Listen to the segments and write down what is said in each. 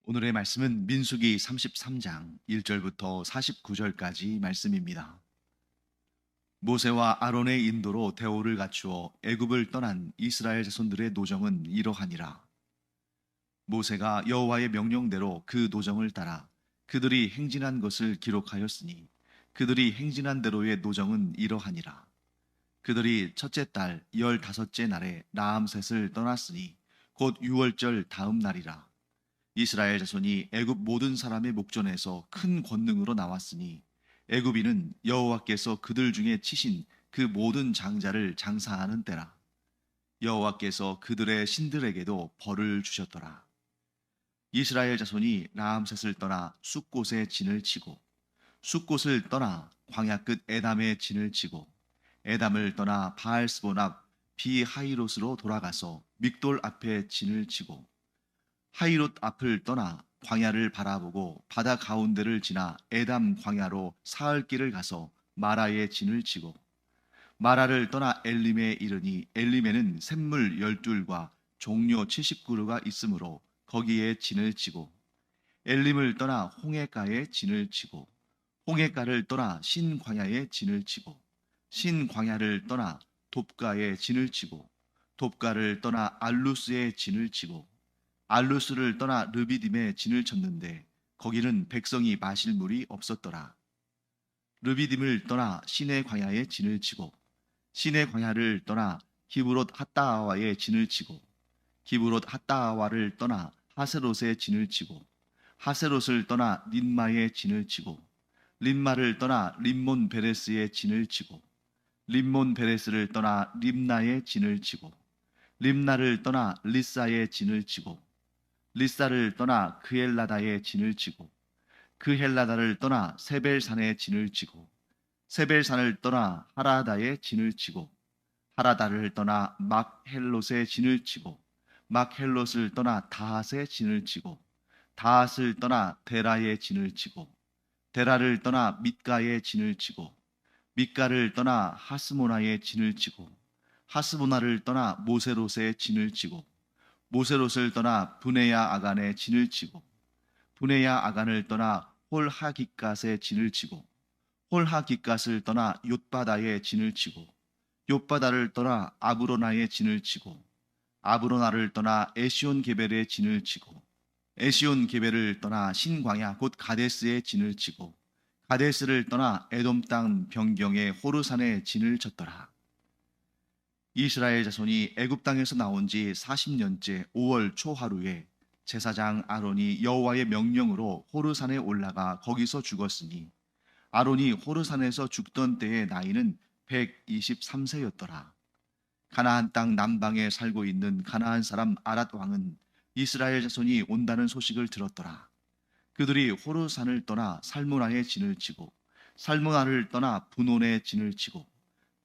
오늘의 말씀은 민수기 33장 1절부터 49절까지 말씀입니다. 모세와 아론의 인도로 대오를 갖추어 애굽을 떠난 이스라엘 자손들의 노정은 이러하니라. 모세가 여호와의 명령대로 그 노정을 따라 그들이 행진한 것을 기록하였으니 그들이 행진한 대로의 노정은 이러하니라. 그들이 첫째 달 15째 날에 라암셋을 떠났으니 곧 유월절 다음 날이라. 이스라엘 자손이 애굽 모든 사람의 목전에서 큰 권능으로 나왔으니 애굽인은 여호와께서 그들 중에 치신 그 모든 장자를 장사하는 때라. 여호와께서 그들의 신들에게도 벌을 주셨더라. 이스라엘 자손이 라암셋을 떠나 숫곳에 진을 치고 숫곳을 떠나 광야 끝 에담에 진을 치고 에담을 떠나 바알스본 앞 비하이롯으로 돌아가서 믹돌 앞에 진을 치고 하이롯 앞을 떠나 광야를 바라보고 바다 가운데를 지나 에담 광야로 사흘 길을 가서 마라에 진을 치고 마라를 떠나 엘림에 이르니 엘림에는 샘물 12과 종료 70그루가 있으므로 거기에 진을 치고 엘림을 떠나 홍해가에 진을 치고 홍해가를 떠나 신광야에 진을 치고 신광야를 떠나 돕가에 진을 치고 돕가를 떠나 알루스에 진을 치고 알루스를 떠나 르비딤에 진을 쳤는데 거기는 백성이 마실 물이 없었더라. 르비딤을 떠나 시내 광야에 진을 치고 시내 광야를 떠나 기브롯 핫다아와에 진을 치고 기브롯 핫다아와를 떠나 하세롯에 진을 치고 하세롯을 떠나 린마에 진을 치고 린마를 떠나 림몬 베레스에 진을 치고 림몬 베레스를 떠나 림나에 진을 치고 림나를 떠나 리사에 진을 치고 리사를 떠나 그엘라다에 진을 치고 그헬라다를 떠나 세벨산에 진을 치고 세벨산을 떠나 하라다에 진을 치고 하라다를 떠나 막헬롯에 진을 치고 막헬롯을 떠나 다핫에 진을 치고 다핫을 떠나 데라에 진을 치고 데라를 떠나 밑가에 진을 치고 밑가를 떠나 하스모나에 진을 치고 하스모나를 떠나 모세롯에 진을 치고 모세롯을 떠나 브네야 아간에 진을 치고 브네야 아간을 떠나 홀하깃갓에 진을 치고 홀하깃갓을 떠나 욤바다에 진을 치고 욤바다를 떠나 아브로나에 진을 치고 아브로나를 떠나 에시온 게벨에 진을 치고 에시온 게벨을 떠나 신광야 곧 가데스에 진을 치고 가데스를 떠나 에돔 땅 변경의 호르산에 진을 쳤더라. 이스라엘 자손이 애굽 땅에서 나온 지 40년째 5월 초하루에 제사장 아론이 여호와의 명령으로 호르산에 올라가 거기서 죽었으니 아론이 호르산에서 죽던 때의 나이는 123세였더라. 가나안 땅 남방에 살고 있는 가나안 사람 아랏 왕은 이스라엘 자손이 온다는 소식을 들었더라. 그들이 호르산을 떠나 살무나에 진을 치고 살무나를 떠나 분온에 진을 치고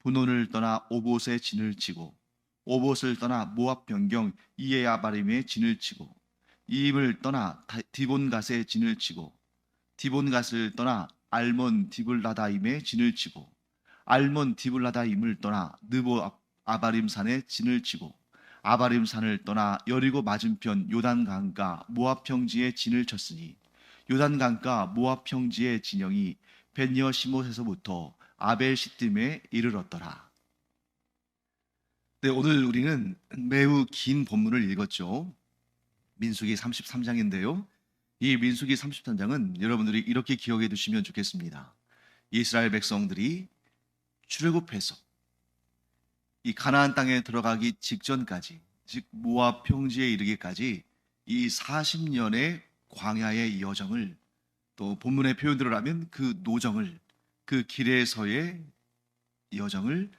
분온을 떠나 오봇에 진을 치고 오봇을 떠나 모압 변경 이에아바림에 진을 치고 이임을 떠나 디본갓에 진을 치고 디본갓을 떠나 알몬 디블라다임에 진을 치고 알몬 디블라다임을 떠나 느보 아바림산에 진을 치고 아바림산을 떠나 여리고 맞은편 요단강가 모압 평지에 진을 쳤으니 요단강가 모압 평지의 진영이 벤여시못에서부터 아벨 시딤에 이르렀더라. 네, 오늘 우리는 매우 긴 본문을 읽었죠. 민수기 33장인데요. 이 민수기 33장은 여러분들이 이렇게 기억해 두시면 좋겠습니다. 이스라엘 백성들이 출애굽해서 이 가나안 땅에 들어가기 직전까지, 즉 모압 평지에 이르기까지 이 40년의 광야의 여정을, 또 본문의 표현대로 하면 그 노정을, 그 길에서의 여정을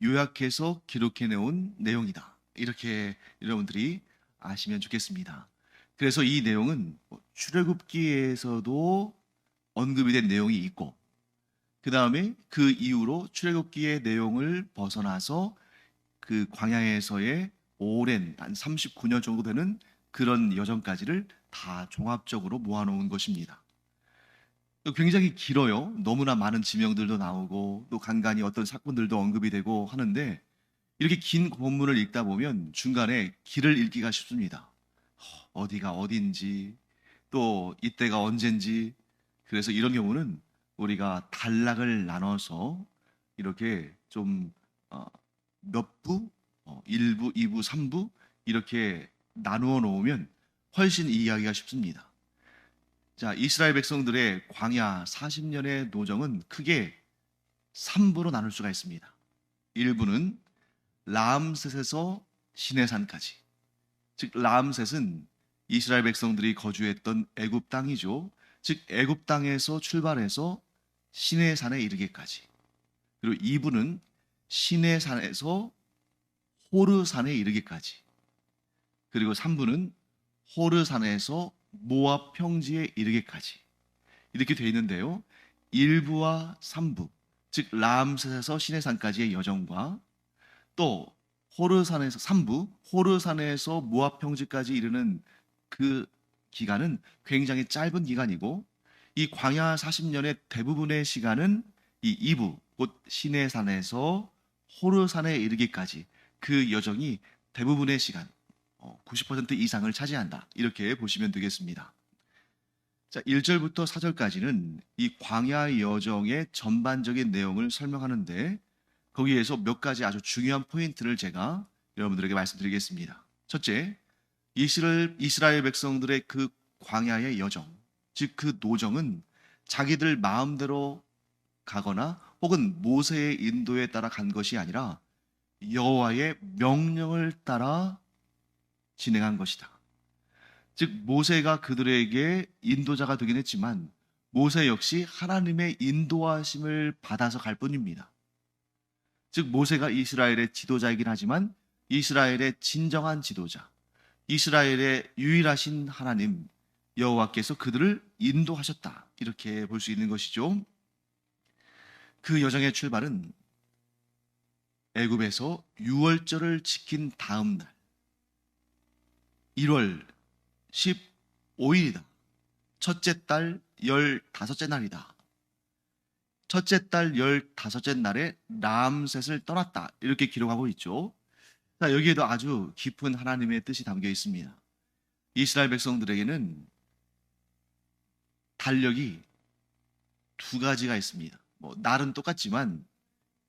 요약해서 기록해 내온 내용이다. 이렇게 여러분들이 아시면 좋겠습니다. 그래서 이 내용은 출애굽기에서도 언급이 된 내용이 있고, 그 다음에 그 이후로 출애굽기의 내용을 벗어나서 그 광야에서의 오랜 한 39년 정도 되는 그런 여정까지를 다 종합적으로 모아놓은 것입니다. 굉장히 길어요. 너무나 많은 지명들도 나오고 또 간간히 어떤 사건들도 언급이 되고 하는데, 이렇게 긴 본문을 읽다 보면 중간에 길을 읽기가 쉽습니다. 어디가 어딘지, 또 이때가 언젠지, 그래서 이런 경우는 우리가 단락을 나눠서 이렇게 좀 몇 부, 1부, 2부, 3부 이렇게 나누어 놓으면 훨씬 이해하기가 쉽습니다. 자, 이스라엘 백성들의 광야 40년의 노정은 크게 3부로 나눌 수가 있습니다. 1부는 라암셋에서 시내산까지. 즉 라암셋은 이스라엘 백성들이 거주했던 애굽 땅이죠. 즉 애굽 땅에서 출발해서 시내산에 이르기까지. 그리고 2부는 시내산에서 호르산에 이르기까지. 그리고 3부는 호르산에서 모압 평지에 이르기까지. 이렇게 되어 있는데요. 1부와 3부, 즉 라암셋에서 시내산까지의 여정과 또 호르산에서 3부, 호르산에서 모압 평지까지 이르는 그 기간은 굉장히 짧은 기간이고, 이 광야 40년의 대부분의 시간은 이 2부, 곧 시내산에서 호르산에 이르기까지 그 여정이 대부분의 시간, 90% 이상을 차지한다. 이렇게 보시면 되겠습니다. 자, 1절부터 4절까지는 이 광야 여정의 전반적인 내용을 설명하는데, 거기에서 몇 가지 아주 중요한 포인트를 제가 여러분들에게 말씀드리겠습니다. 첫째, 이스라엘 백성들의 그 광야의 여정, 즉 그 노정은 자기들 마음대로 가거나 혹은 모세의 인도에 따라 간 것이 아니라 여호와의 명령을 따라 진행한 것이다. 즉 모세가 그들에게 인도자가 되긴 했지만 모세 역시 하나님의 인도하심을 받아서 갈 뿐입니다. 즉 모세가 이스라엘의 지도자이긴 하지만 이스라엘의 진정한 지도자, 이스라엘의 유일하신 하나님 여호와께서 그들을 인도하셨다. 이렇게 볼 수 있는 것이죠. 그 여정의 출발은 애굽에서 유월절을 지킨 다음 날 1월 15일이다. 첫째 달 15째 날이다. 첫째 달 15째 날에 라암셋을 떠났다. 이렇게 기록하고 있죠. 자, 여기에도 아주 깊은 하나님의 뜻이 담겨 있습니다. 이스라엘 백성들에게는 달력이 두 가지가 있습니다. 날은 똑같지만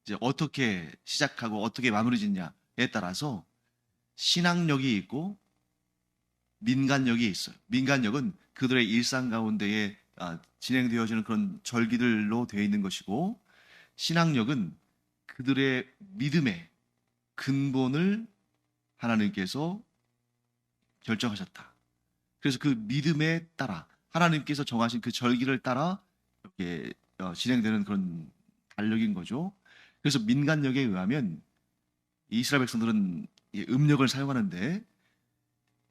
이제 어떻게 시작하고 어떻게 마무리 짓냐에 따라서 신앙력이 있고 민간력이 있어요. 민간력은 그들의 일상 가운데에 진행되어지는 그런 절기들로 되어 있는 것이고, 신앙력은 그들의 믿음의 근본을 하나님께서 결정하셨다. 그래서 그 믿음에 따라 하나님께서 정하신 그 절기를 따라 이렇게 진행되는 그런 달력인 거죠. 그래서 민간력에 의하면 이스라엘 백성들은 음력을 사용하는데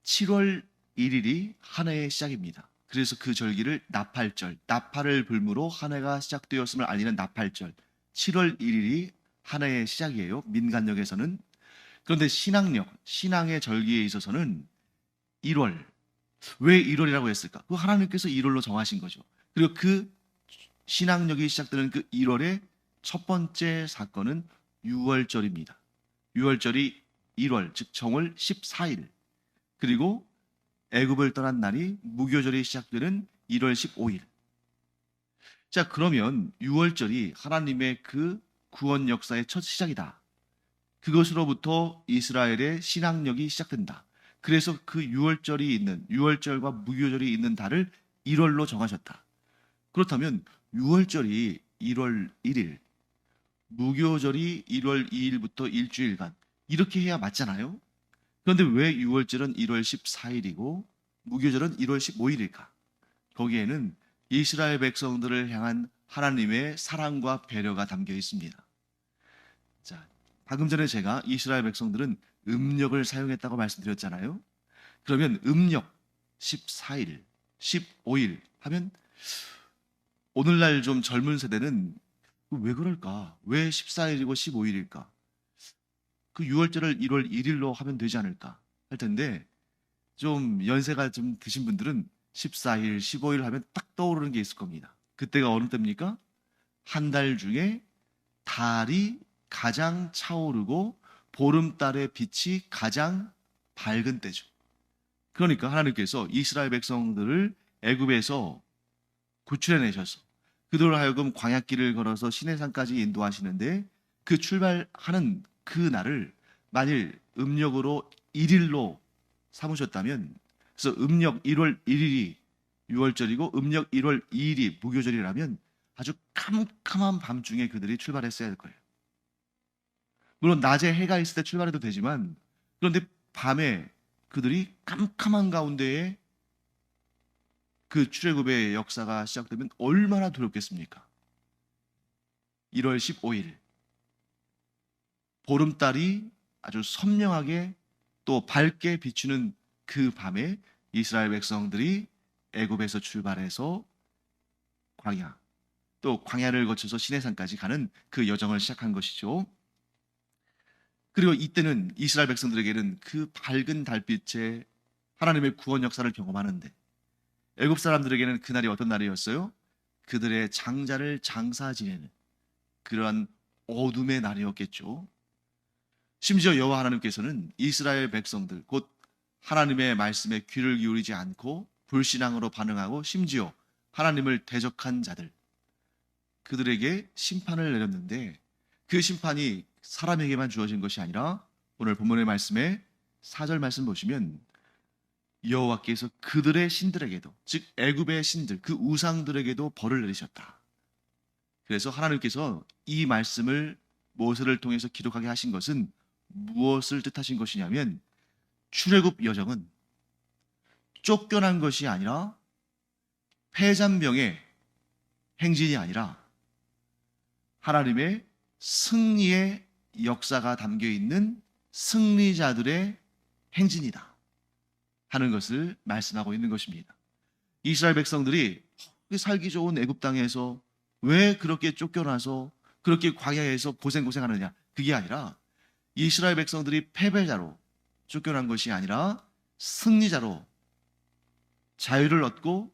7월 1일이 한 해의 시작입니다. 그래서 그 절기를 나팔절, 나팔을 불므로 한 해가 시작되었음을 알리는 나팔절, 7월 1일이 한 해의 시작이에요. 민간력에서는. 그런데 신앙력, 신앙의 절기에 있어서는 1월. 왜 1월이라고 했을까? 그 하나님께서 1월로 정하신 거죠. 그리고 그 신앙력이 시작되는 그 1월의 첫 번째 사건은 유월절입니다. 유월절이 1월, 즉 정월 14일. 그리고 애굽을 떠난 날이 무교절이 시작되는 1월 15일. 자, 그러면 유월절이 하나님의 그 구원 역사의 첫 시작이다. 그것으로부터 이스라엘의 신앙력이 시작된다. 그래서 그 유월절과 무교절이 있는 달을 1월로 정하셨다. 그렇다면 유월절이 1월 1일, 무교절이 1월 2일부터 일주일간 이렇게 해야 맞잖아요. 그런데 왜 유월절은 1월 14일이고 무교절은 1월 15일일까? 거기에는 이스라엘 백성들을 향한 하나님의 사랑과 배려가 담겨 있습니다. 자, 방금 전에 제가 이스라엘 백성들은 음력을 사용했다고 말씀드렸잖아요. 그러면 음력 14일, 15일 하면 오늘날 좀 젊은 세대는 왜 그럴까? 왜 14일이고 15일일까? 그 6월절을 1월 1일로 하면 되지 않을까 할 텐데, 좀 연세가 좀 드신 분들은 14일, 15일 하면 딱 떠오르는 게 있을 겁니다. 그때가 어느 때입니까? 한 달 중에 달이 가장 차오르고 보름달의 빛이 가장 밝은 때죠. 그러니까 하나님께서 이스라엘 백성들을 애굽에서 구출해내셔서 그들로 하여금 광야길을 걸어서 시내산까지 인도하시는데 그 출발하는 그 날을 만일 음력으로 1일로 삼으셨다면, 그래서 음력 1월 1일이 6월절이고 음력 1월 2일이 무교절이라면 아주 캄캄한 밤중에 그들이 출발했어야 할 거예요. 물론 낮에 해가 있을 때 출발해도 되지만, 그런데 밤에 그들이 깜깜한 가운데에 그 출애굽의 역사가 시작되면 얼마나 두렵겠습니까? 1월 15일 보름달이 아주 선명하게 또 밝게 비추는 그 밤에 이스라엘 백성들이 애굽에서 출발해서 광야, 또 광야를 거쳐서 시내산까지 가는 그 여정을 시작한 것이죠. 그리고 이때는 이스라엘 백성들에게는 그 밝은 달빛에 하나님의 구원 역사를 경험하는데, 애굽 사람들에게는 그날이 어떤 날이었어요? 그들의 장자를 장사 지내는 그러한 어둠의 날이었겠죠. 심지어 여호와 하나님께서는 이스라엘 백성들, 곧 하나님의 말씀에 귀를 기울이지 않고 불신앙으로 반응하고 심지어 하나님을 대적한 자들, 그들에게 심판을 내렸는데, 그 심판이 사람에게만 주어진 것이 아니라 오늘 본문의 말씀에 4절 말씀 보시면 여호와께서 그들의 신들에게도, 즉 애굽의 신들, 그 우상들에게도 벌을 내리셨다. 그래서 하나님께서 이 말씀을 모세를 통해서 기록하게 하신 것은 무엇을 뜻하신 것이냐면, 출애굽 여정은 쫓겨난 것이 아니라 패잔병의 행진이 아니라 하나님의 승리의 역사가 담겨 있는 승리자들의 행진이다 하는 것을 말씀하고 있는 것입니다. 이스라엘 백성들이 살기 좋은 애굽 땅에서 왜 그렇게 쫓겨나서 그렇게 광야에서 고생하느냐, 그게 아니라 이스라엘 백성들이 패배자로 쫓겨난 것이 아니라 승리자로 자유를 얻고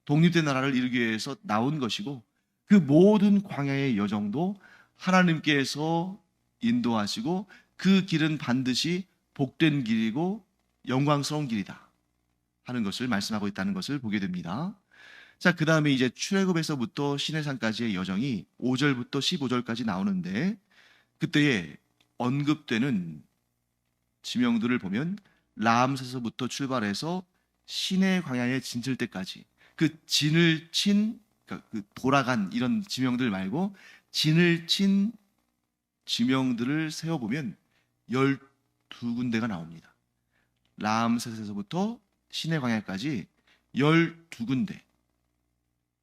독립된 나라를 이루기 위해서 나온 것이고, 그 모든 광야의 여정도 하나님께서 인도하시고 그 길은 반드시 복된 길이고 영광스러운 길이다 하는 것을 말씀하고 있다는 것을 보게 됩니다. 자, 그 다음에 이제 출애굽에서부터 시내산까지의 여정이 5절부터 15절까지 나오는데, 그때에 언급되는 지명들을 보면 라암세서부터 출발해서 시내 광야에 진칠 때까지 그 진을 친, 그러니까 그 돌아간 이런 지명들 말고 진을 친 지명들을 세어보면 12군데가 나옵니다. 라암셋에서부터 시내 광야까지 12군데.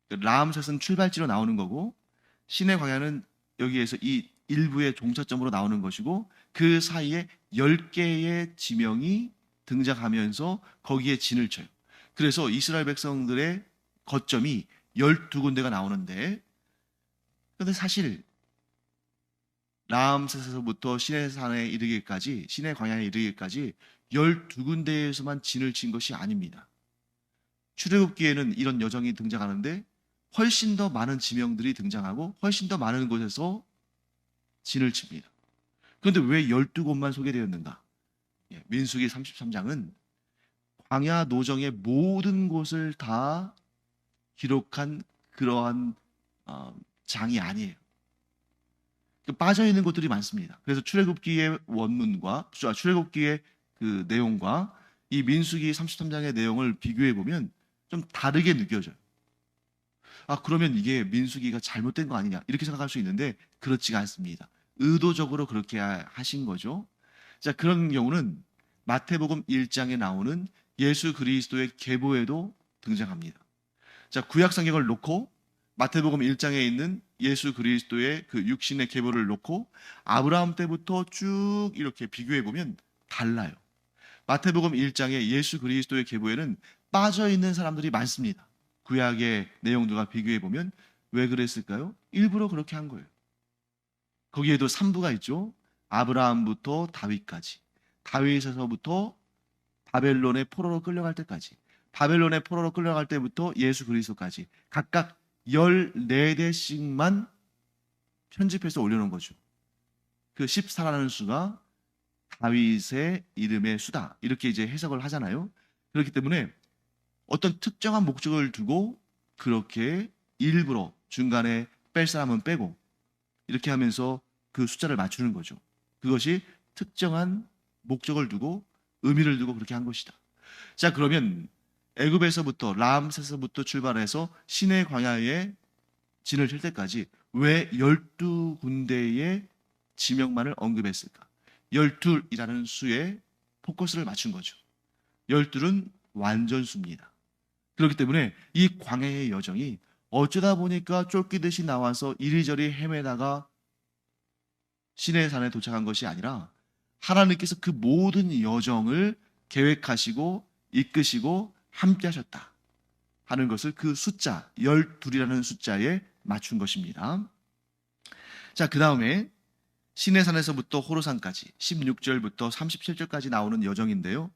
라암셋은 출발지로 나오는 거고, 시내 광야는 여기에서 이 일부의 종착점으로 나오는 것이고, 그 사이에 10개의 지명이 등장하면서 거기에 진을 쳐요. 그래서 이스라엘 백성들의 거점이 12군데가 나오는데, 그런데 사실 라암셋에서부터 시내산에 이르기까지, 시내 광야에 이르기까지 12군데에서만 진을 친 것이 아닙니다. 출애굽기에는 이런 여정이 등장하는데 훨씬 더 많은 지명들이 등장하고 훨씬 더 많은 곳에서 진을 칩니다. 그런데 왜 12곳만 소개되었는가? 민수기 33장은 광야 노정의 모든 곳을 다 기록한 그러한 장이 아니에요. 빠져있는 곳들이 많습니다. 그래서 출애굽기의 원문과 출애굽기의 그 내용과 이 민수기 33장의 내용을 비교해 보면 좀 다르게 느껴져요. 그러면 이게 민수기가 잘못된 거 아니냐 이렇게 생각할 수 있는데 그렇지가 않습니다. 의도적으로 그렇게 하신 거죠. 자, 그런 경우는 마태복음 1장에 나오는 예수 그리스도의 계보에도 등장합니다. 자, 구약 성경을 놓고 마태복음 1장에 있는 예수 그리스도의 그 육신의 계보를 놓고 아브라함 때부터 쭉 이렇게 비교해 보면 달라요. 마태복음 1장에 예수 그리스도의 계보에는 빠져 있는 사람들이 많습니다. 구약의 내용들과 비교해 보면 왜 그랬을까요? 일부러 그렇게 한 거예요. 거기에도 3부가 있죠. 아브라함부터 다윗까지, 다윗에서부터 바벨론의 포로로 끌려갈 때까지, 바벨론의 포로로 끌려갈 때부터 예수 그리스도까지 각각 14대씩만 편집해서 올려놓은 거죠. 그 14라는 수가 다윗의 이름의 수다 이렇게 이제 해석을 하잖아요. 그렇기 때문에 어떤 특정한 목적을 두고 그렇게 일부러 중간에 뺄 사람은 빼고 이렇게 하면서 그 숫자를 맞추는 거죠. 그것이 특정한 목적을 두고 의미를 두고 그렇게 한 것이다. 자, 그러면 애굽에서부터 라암세서부터 출발해서 시내 광야에 진을 칠 때까지 왜 12군데의 지명만을 언급했을까? 12이라는 수에 포커스를 맞춘 거죠. 12는 완전수입니다. 그렇기 때문에 이 광야의 여정이 어쩌다 보니까 쫓기듯이 나와서 이리저리 헤매다가 시내산에 도착한 것이 아니라 하나님께서 그 모든 여정을 계획하시고 이끄시고 함께 하셨다 하는 것을 그 숫자 12이라는 숫자에 맞춘 것입니다. 자, 그 다음에 시내산에서부터 호르산까지 16절부터 37절까지 나오는 여정인데요.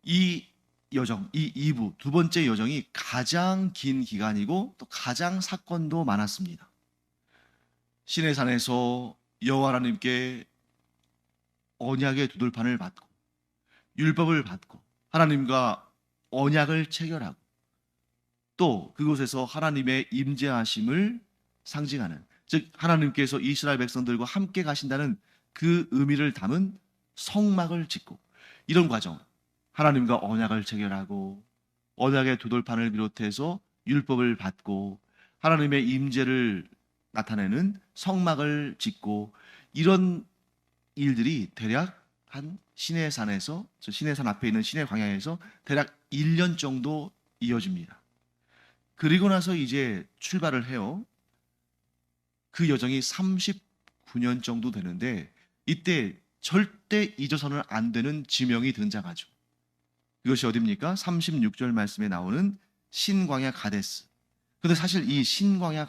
이 여정, 이 2부 두 번째 여정이 가장 긴 기간이고 또 가장 사건도 많았습니다. 시내산에서 여호와 하나님께 언약의 두들판을 받고 율법을 받고 하나님과 언약을 체결하고 또 그곳에서 하나님의 임재하심을 상징하는, 즉 하나님께서 이스라엘 백성들과 함께 가신다는 그 의미를 담은 성막을 짓고, 이런 과정, 하나님과 언약을 체결하고 언약의 두돌판을 비롯해서 율법을 받고 하나님의 임재를 나타내는 성막을 짓고, 이런 일들이 대략 한 시내산에서, 저 시내산 앞에 있는 시내 광야에서 대략 1년 정도 이어집니다. 그리고 나서 이제 출발을 해요. 그 여정이 39년 정도 되는데 이때 절대 잊어서는 안 되는 지명이 등장하죠. 그것이 어디입니까? 36절 말씀에 나오는 신광야 가데스. 근데 사실 이 신광야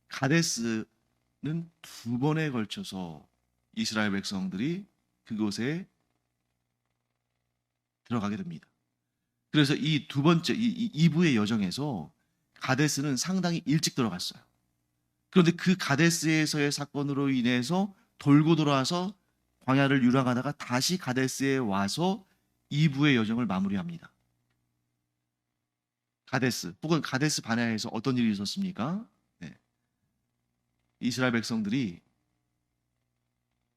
가데스는 두 번에 걸쳐서 이스라엘 백성들이 그곳에 들어가게 됩니다. 그래서 이 두 번째, 이 2부의 여정에서 가데스는 상당히 일찍 들어갔어요. 그런데 그 가데스에서의 사건으로 인해서 돌고 돌아와서 광야를 유랑하다가 다시 가데스에 와서 2부의 여정을 마무리합니다. 가데스, 혹은 가데스 바네아에서 어떤 일이 있었습니까? 네. 이스라엘 백성들이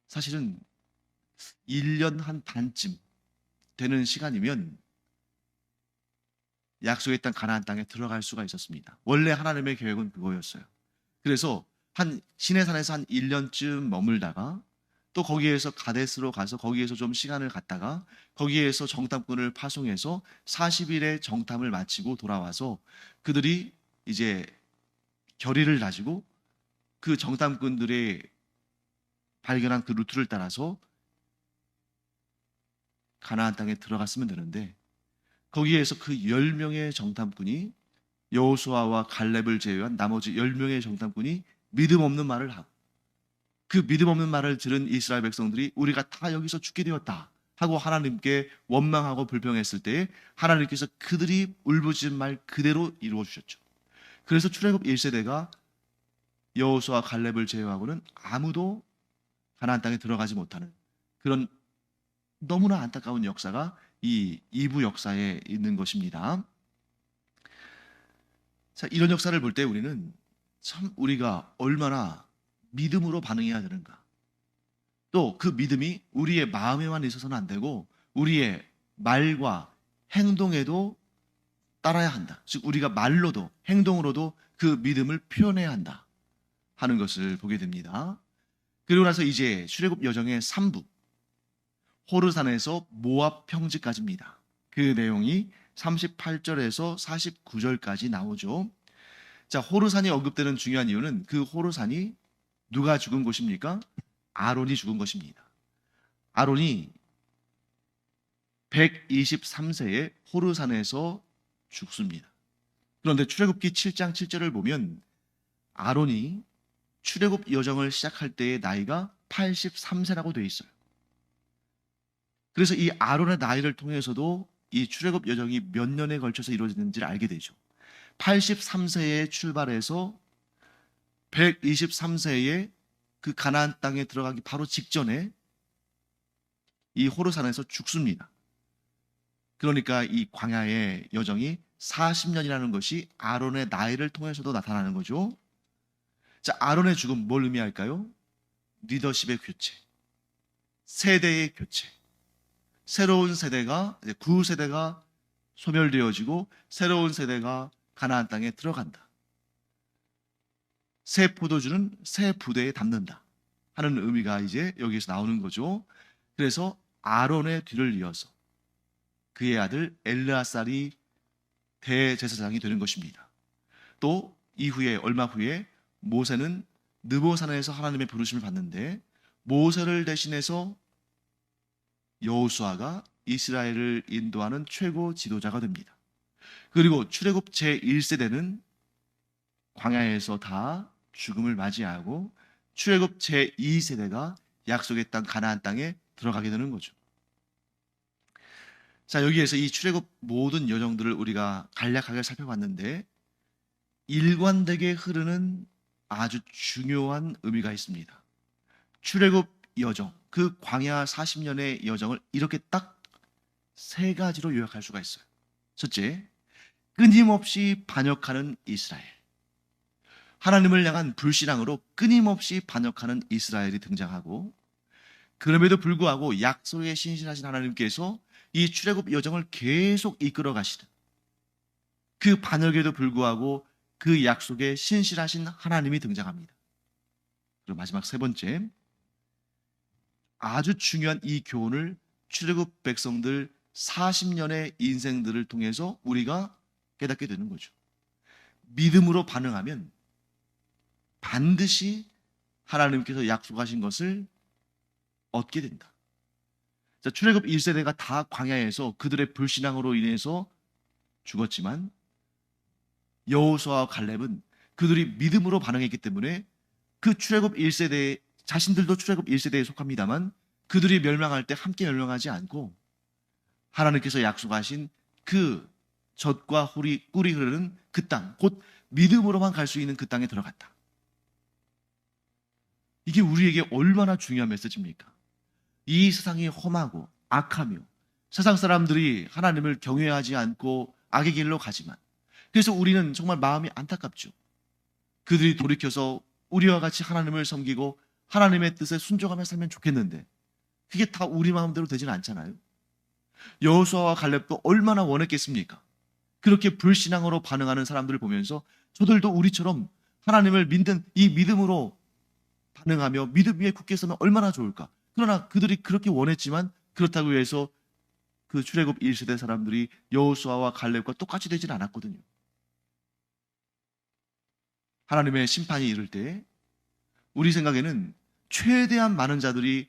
사실은 1년 한 반쯤 되는 시간이면 약속의 땅 가나안 땅에 들어갈 수가 있었습니다. 원래 하나님의 계획은 그거였어요. 그래서 한 시내산에서 한 1년쯤 머물다가 또 거기에서 가데스로 가서 거기에서 좀 시간을 갖다가 거기에서 정탐꾼을 파송해서 40일의 정탐을 마치고 돌아와서 그들이 이제 결의를 다지고 그 정탐꾼들의 발견한 그 루트를 따라서 가나안 땅에 들어갔으면 되는데, 거기에서 그 10명의 정탐꾼이, 여호수아와 갈렙을 제외한 나머지 10명의 정탐꾼이 믿음 없는 말을 하고, 그 믿음 없는 말을 들은 이스라엘 백성들이 우리가 다 여기서 죽게 되었다 하고 하나님께 원망하고 불평했을 때에 하나님께서 그들이 울부짖은 말 그대로 이루어 주셨죠. 그래서 출애굽 1세대가 여호수아 갈렙을 제외하고는 아무도 가나안 땅에 들어가지 못하는 그런 너무나 안타까운 역사가 이 2부 역사에 있는 것입니다. 자, 이런 역사를 볼 때 우리는 참 우리가 얼마나 믿음으로 반응해야 되는가, 또 그 믿음이 우리의 마음에만 있어서는 안 되고 우리의 말과 행동에도 따라야 한다. 즉 우리가 말로도 행동으로도 그 믿음을 표현해야 한다 하는 것을 보게 됩니다. 그리고 나서 이제 출애굽 여정의 3부, 호르산에서 모압 평지까지입니다. 그 내용이 38절에서 49절까지 나오죠. 자, 호르산이 언급되는 중요한 이유는 그 호르산이 누가 죽은 곳입니까? 아론이 죽은 것입니다. 아론이 123세에 호르산에서 죽습니다. 그런데 출애굽기 7장 7절을 보면 아론이 출애굽 여정을 시작할 때의 나이가 83세라고 되어 있어요. 그래서 이 아론의 나이를 통해서도 이 출애굽 여정이 몇 년에 걸쳐서 이루어졌는지를 알게 되죠. 83세에 출발해서 123세에 그 가나안 땅에 들어가기 바로 직전에 이 호르산에서 죽습니다. 그러니까 이 광야의 여정이 40년이라는 것이 아론의 나이를 통해서도 나타나는 거죠. 자, 아론의 죽음 뭘 의미할까요? 리더십의 교체, 세대의 교체. 새로운 세대가, 이제 구세대가 소멸되어지고 새로운 세대가 가나안 땅에 들어간다. 새 포도주는 새 부대에 담는다 하는 의미가 이제 여기에서 나오는 거죠. 그래서 아론의 뒤를 이어서 그의 아들 엘르아살이 대제사장이 되는 것입니다. 또 이후에 얼마 후에 모세는 느보산에서 하나님의 부르심을 받는데 모세를 대신해서 여호수아가 이스라엘을 인도하는 최고 지도자가 됩니다. 그리고 출애굽 제1세대는 광야에서 다 죽음을 맞이하고 출애굽 제2세대가 약속의 땅 가나안 땅에 들어가게 되는 거죠. 자, 여기에서 이 출애굽 모든 여정들을 우리가 간략하게 살펴봤는데 일관되게 흐르는 아주 중요한 의미가 있습니다. 출애굽 여정, 그 광야 40년의 여정을 이렇게 딱 세 가지로 요약할 수가 있어요. 첫째, 끊임없이 반역하는 이스라엘. 하나님을 향한 불신앙으로 끊임없이 반역하는 이스라엘이 등장하고, 그럼에도 불구하고 약속에 신실하신 하나님께서 이 출애굽 여정을 계속 이끌어 가시는, 그 반역에도 불구하고 그 약속에 신실하신 하나님이 등장합니다. 그리고 마지막 세 번째, 아주 중요한 이 교훈을 출애굽 백성들 40년의 인생들을 통해서 우리가 깨닫게 되는 거죠. 믿음으로 반응하면 반드시 하나님께서 약속하신 것을 얻게 된다. 자, 출애굽 1세대가 다 광야에서 그들의 불신앙으로 인해서 죽었지만 여호수아와 갈렙은 그들이 믿음으로 반응했기 때문에 그 출애굽 1세대, 자신들도 출애굽 1세대에 속합니다만 그들이 멸망할 때 함께 멸망하지 않고 하나님께서 약속하신 그 젖과 꿀이 흐르는 그 땅, 곧 믿음으로만 갈 수 있는 그 땅에 들어갔다. 이게 우리에게 얼마나 중요한 메시지입니까? 이 세상이 험하고 악하며 세상 사람들이 하나님을 경외하지 않고 악의 길로 가지만, 그래서 우리는 정말 마음이 안타깝죠. 그들이 돌이켜서 우리와 같이 하나님을 섬기고 하나님의 뜻에 순종하며 살면 좋겠는데 그게 다 우리 마음대로 되지는 않잖아요. 여호수아와 갈렙도 얼마나 원했겠습니까? 그렇게 불신앙으로 반응하는 사람들을 보면서 저들도 우리처럼 하나님을 믿는 이 믿음으로 반응하며 믿음 위에 굳게 서면 얼마나 좋을까? 그러나 그들이 그렇게 원했지만 그렇다고 해서 그 출애굽 1세대 사람들이 여호수아와 갈렙과 똑같이 되지는 않았거든요. 하나님의 심판이 이를 때 우리 생각에는 최대한 많은 자들이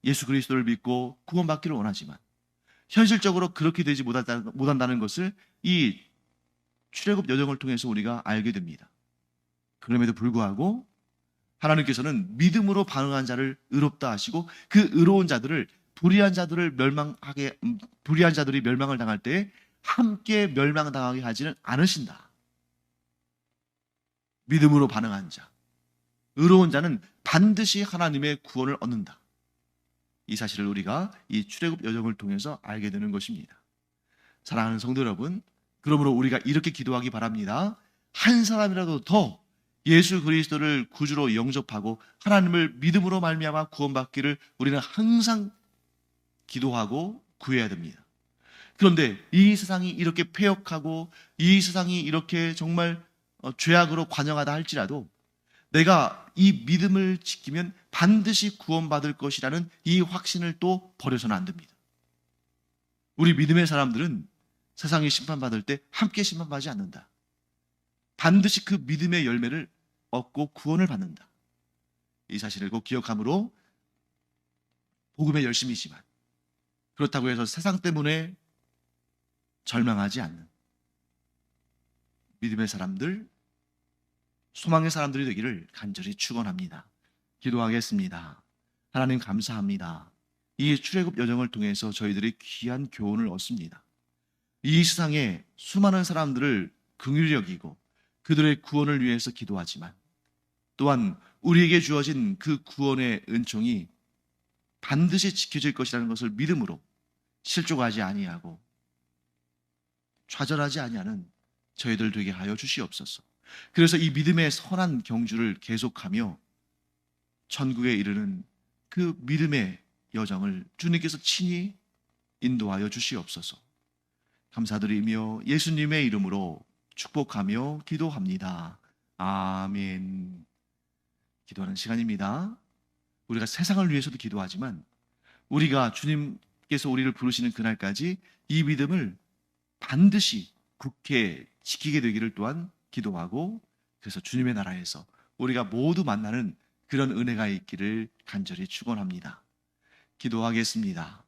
예수 그리스도를 믿고 구원받기를 원하지만 현실적으로 그렇게 되지 못한다는 것을 이 출애굽 여정을 통해서 우리가 알게 됩니다. 그럼에도 불구하고 하나님께서는 믿음으로 반응한 자를 의롭다 하시고 그 의로운 자들을 불의한 자들이 멸망을 당할 때 함께 멸망당하게 하지는 않으신다. 믿음으로 반응한 자, 의로운 자는 반드시 하나님의 구원을 얻는다. 이 사실을 우리가 이 출애굽 여정을 통해서 알게 되는 것입니다. 사랑하는 성도 여러분, 그러므로 우리가 이렇게 기도하기 바랍니다. 한 사람이라도 더 예수 그리스도를 구주로 영접하고 하나님을 믿음으로 말미암아 구원받기를 우리는 항상 기도하고 구해야 됩니다. 그런데 이 세상이 이렇게 패역하고 이 세상이 이렇게 정말 죄악으로 관영하다 할지라도 내가 이 믿음을 지키면 반드시 구원받을 것이라는 이 확신을 또 버려서는 안 됩니다. 우리 믿음의 사람들은 세상이 심판받을 때 함께 심판받지 않는다. 반드시 그 믿음의 열매를 얻고 구원을 받는다. 이 사실을 꼭 기억함으로 복음에 열심이지만 그렇다고 해서 세상 때문에 절망하지 않는 믿음의 사람들, 소망의 사람들이 되기를 간절히 축원합니다. 기도하겠습니다. 하나님 감사합니다. 이 출애굽 여정을 통해서 저희들이 귀한 교훈을 얻습니다. 이 세상에 수많은 사람들을 긍휼히 여기고 그들의 구원을 위해서 기도하지만 또한 우리에게 주어진 그 구원의 은총이 반드시 지켜질 것이라는 것을 믿음으로 실족하지 아니하고 좌절하지 아니하는 저희들 되게 하여 주시옵소서. 그래서 이 믿음의 선한 경주를 계속하며 천국에 이르는 그 믿음의 여정을 주님께서 친히 인도하여 주시옵소서. 감사드리며 예수님의 이름으로 축복하며 기도합니다. 아멘. 기도하는 시간입니다. 우리가 세상을 위해서도 기도하지만 우리가 주님께서 우리를 부르시는 그날까지 이 믿음을 반드시 굳게 지키게 되기를 또한 기도하고, 그래서 주님의 나라에서 우리가 모두 만나는 그런 은혜가 있기를 간절히 축원합니다. 기도하겠습니다.